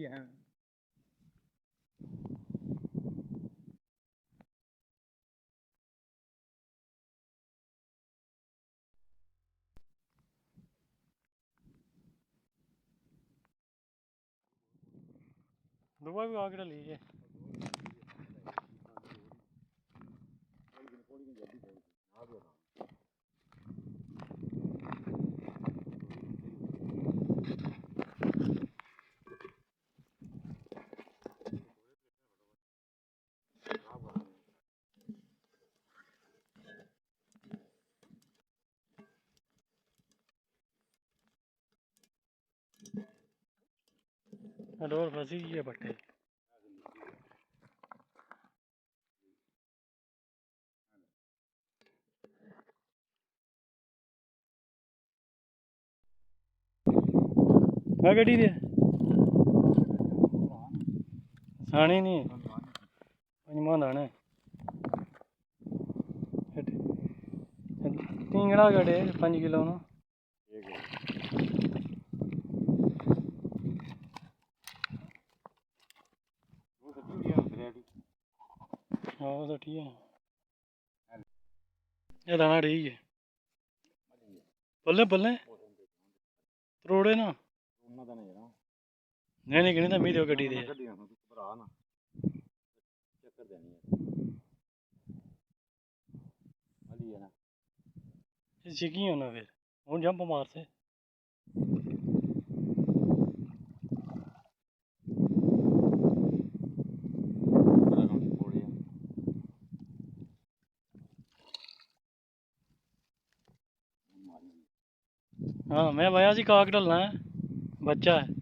ਗਈ ਹੈ दुआ भी आगड़ा लीजिए डोर फंसी गई है पट्टे मैं गड्डी दे सानी नहीं पंजवां दाना ढींगड़ा गड़े 5 किलो ना हाँ तो ठीक है ये दाना ठीक है पल्ले पल्ले तरोड़े ना नहीं नहीं गिनी तो मी दो गड्डी दे चिकी होना फिर हूँ जंप मार से हाँ मैं भैया जी काक डलना है बच्चा है